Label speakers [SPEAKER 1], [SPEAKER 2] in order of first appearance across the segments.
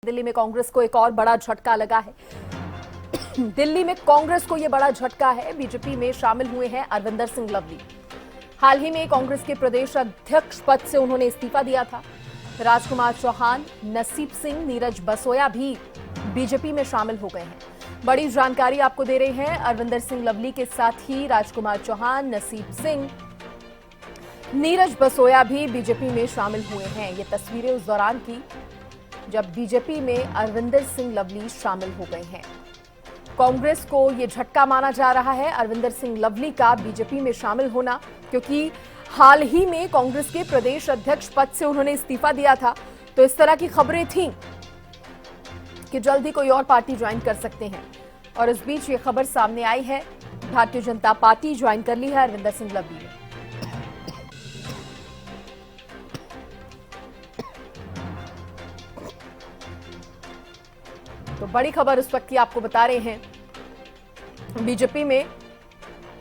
[SPEAKER 1] दिल्ली में कांग्रेस को एक और बड़ा झटका लगा है। दिल्ली में कांग्रेस को यह बड़ा झटका है। बीजेपी में शामिल हुए हैं अरविंदर सिंह लवली। हाल ही में कांग्रेस के प्रदेश अध्यक्ष पद से उन्होंने इस्तीफा दिया था। राजकुमार चौहान, नसीब सिंह, नीरज बसोया भी बीजेपी में शामिल हो गए हैं। बड़ी जानकारी आपको दे रहे हैं। अरविंदर सिंह लवली के साथ ही राजकुमार चौहान, नसीब सिंह, नीरज बसोया भी बीजेपी में शामिल हुए हैं। ये तस्वीरें उस दौरान की जब बीजेपी में अरविंदर सिंह लवली शामिल हो गए हैं। कांग्रेस को यह झटका माना जा रहा है अरविंदर सिंह लवली का बीजेपी में शामिल होना, क्योंकि हाल ही में कांग्रेस के प्रदेश अध्यक्ष पद से उन्होंने इस्तीफा दिया था। तो इस तरह की खबरें थीं कि जल्द ही कोई और पार्टी ज्वाइन कर सकते हैं, और इस बीच ये खबर सामने आई है, भारतीय जनता पार्टी ज्वाइन कर ली है अरविंदर सिंह लवली ने। तो बड़ी खबर इस वक्त की आपको बता रहे हैं, बीजेपी में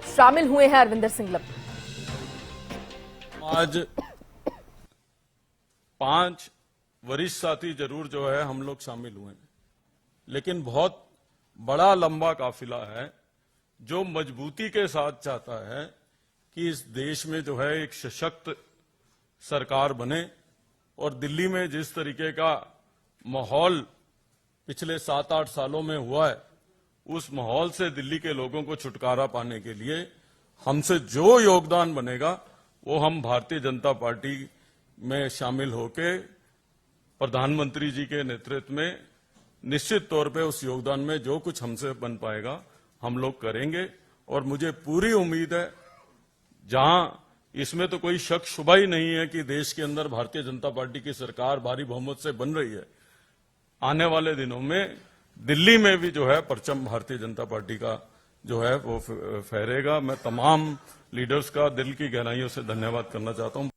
[SPEAKER 1] शामिल हुए हैं अरविंदर सिंह लवली।
[SPEAKER 2] आज 5 वरिष्ठ साथी जरूर जो है हम लोग शामिल हुए हैं, लेकिन बहुत बड़ा लंबा काफिला है जो मजबूती के साथ चाहता है कि इस देश में जो है एक सशक्त सरकार बने। और दिल्ली में जिस तरीके का माहौल पिछले 7-8 सालों में हुआ है, उस माहौल से दिल्ली के लोगों को छुटकारा पाने के लिए हमसे जो योगदान बनेगा वो हम भारतीय जनता पार्टी में शामिल होकर प्रधानमंत्री जी के नेतृत्व में निश्चित तौर पे उस योगदान में जो कुछ हमसे बन पाएगा हम लोग करेंगे। और मुझे पूरी उम्मीद है, जहां इसमें तो कोई शक शुबा ही नहीं है कि देश के अंदर भारतीय जनता पार्टी की सरकार भारी बहुमत से बन रही है, आने वाले दिनों में दिल्ली में भी जो है परचम भारतीय जनता पार्टी का जो है वो फहरेगा। मैं तमाम लीडर्स का दिल की गहराइयों से धन्यवाद करना चाहता हूं।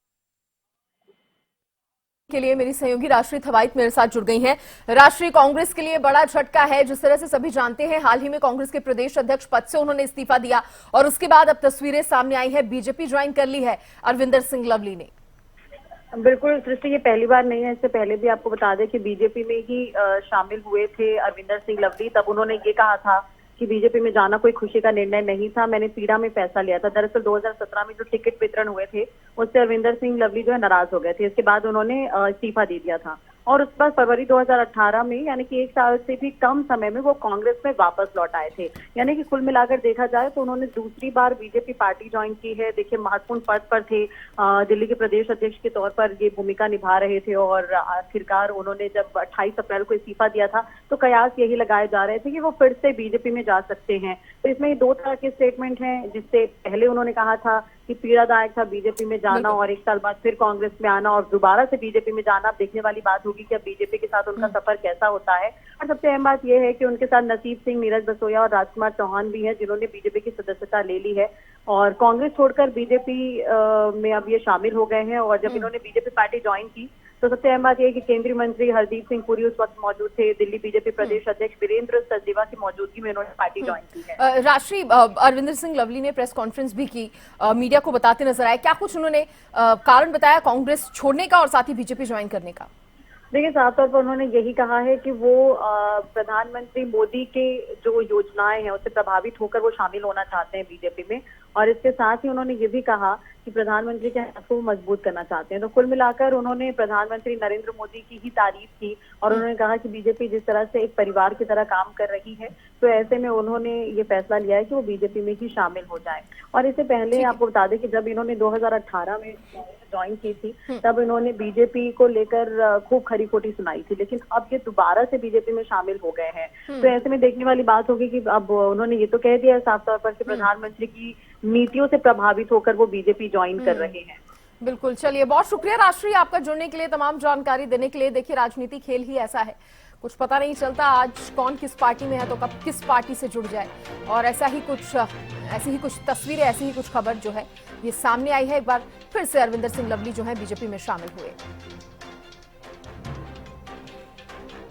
[SPEAKER 1] के लिए मेरी सहयोगी राष्ट्रीय थवाइत मेरे साथ जुड़ गई हैं। राष्ट्रीय, कांग्रेस के लिए बड़ा झटका है। जिस तरह से सभी जानते हैं, हाल ही में कांग्रेस के प्रदेश अध्यक्ष पद से उन्होंने इस्तीफा दिया और उसके बाद अब तस्वीरें सामने आई है, बीजेपी ज्वाइन कर ली है अरविंदर सिंह लवली ने।
[SPEAKER 3] बिल्कुल सृष्टि, ये पहली बार नहीं है। इससे पहले भी आपको बता दें कि बीजेपी में ही शामिल हुए थे अरविंदर सिंह लवली। तब उन्होंने ये कहा था कि बीजेपी में जाना कोई खुशी का निर्णय नहीं था, मैंने पीड़ा में फैसला लिया था। दरअसल 2017 में जो टिकट वितरण हुए थे उससे अरविंदर सिंह लवली जो है नाराज हो गए थे। इसके बाद उन्होंने इस्तीफा दे दिया था और उसके बाद फरवरी 2018 में, यानी कि 1 साल से भी कम समय में, वो कांग्रेस में वापस लौट आए थे। यानी कि कुल मिलाकर देखा जाए तो उन्होंने दूसरी बार बीजेपी पार्टी ज्वाइन की है। देखिए, महत्वपूर्ण पद पर थे, दिल्ली के प्रदेश अध्यक्ष के तौर पर ये भूमिका निभा रहे थे और आखिरकार उन्होंने जब 28 अप्रैल को इस्तीफा दिया था तो कयास यही लगाए जा रहे थे कि वो फिर से बीजेपी में जा सकते हैं। तो इसमें 2 तरह के स्टेटमेंट हैं, जिससे पहले उन्होंने कहा था कि पीड़ादायक था बीजेपी में जाना और 1 साल बाद फिर कांग्रेस में आना और दोबारा से बीजेपी में जाना। अब देखने वाली बात होगी कि अब बीजेपी के साथ उनका सफर कैसा होता है। और सबसे अहम बात यह है कि उनके साथ नसीब सिंह, नीरज बसोया और राजकुमार चौहान भी हैं, जिन्होंने बीजेपी की सदस्यता ले ली है और कांग्रेस छोड़कर बीजेपी में अब ये शामिल हो गए हैं। और जब इन्होंने बीजेपी पार्टी ज्वाइन की तो सबसे अहम बात यह है कि केंद्रीय मंत्री हरदीप सिंह पुरी उस वक्त मौजूद थे। दिल्ली बीजेपी प्रदेश अध्यक्ष वीरेंद्र सचदेवा की मौजूदगी में उन्होंने पार्टी ज्वाइन की है।
[SPEAKER 1] राष्ट्रीय, अरविंदर सिंह लवली ने प्रेस कॉन्फ्रेंस भी की, मीडिया को बताते नजर आए। क्या कुछ उन्होंने कारण बताया कांग्रेस छोड़ने का और साथ ही बीजेपी ज्वाइन करने का?
[SPEAKER 3] देखिए, साफ तौर पर उन्होंने यही कहा है कि वो प्रधानमंत्री मोदी के जो योजनाएं हैं उससे प्रभावित होकर वो शामिल होना चाहते हैं बीजेपी में। और इसके साथ ही उन्होंने ये भी कहा कि प्रधानमंत्री के हाथ को मजबूत करना चाहते हैं। तो कुल मिलाकर उन्होंने प्रधानमंत्री नरेंद्र मोदी की ही तारीफ की और उन्होंने कहा कि बीजेपी जिस तरह से एक परिवार की तरह काम कर रही है, तो ऐसे में उन्होंने ये फैसला लिया है कि वो बीजेपी में ही शामिल हो जाए। और इससे पहले आपको बता दें कि जब इन्होंने 2018 में ज्वाइन की थी तब इन्होंने बीजेपी को लेकर खूब खरी खोटी सुनाई थी, लेकिन अब ये दोबारा से बीजेपी में शामिल हो गए हैं। तो ऐसे में देखने वाली बात होगी कि अब उन्होंने ये तो कह दिया है साफ तौर पर कि प्रधानमंत्री की नीतियों से प्रभावित होकर वो बीजेपी ज्वाइन कर रहे हैं।
[SPEAKER 1] बिल्कुल, चलिए, बहुत शुक्रिया राष्ट्रीय आपका जुड़ने के लिए, तमाम जानकारी देने के लिए। देखिए, राजनीति खेल ही ऐसा है, कुछ पता नहीं चलता आज कौन किस पार्टी में है तो कब किस पार्टी से जुड़ जाए। और ऐसी ही कुछ तस्वीरें, ऐसी ही कुछ खबर जो है ये सामने आई है। एक बार फिर से अरविंदर सिंह लवली जो है बीजेपी में शामिल हुए।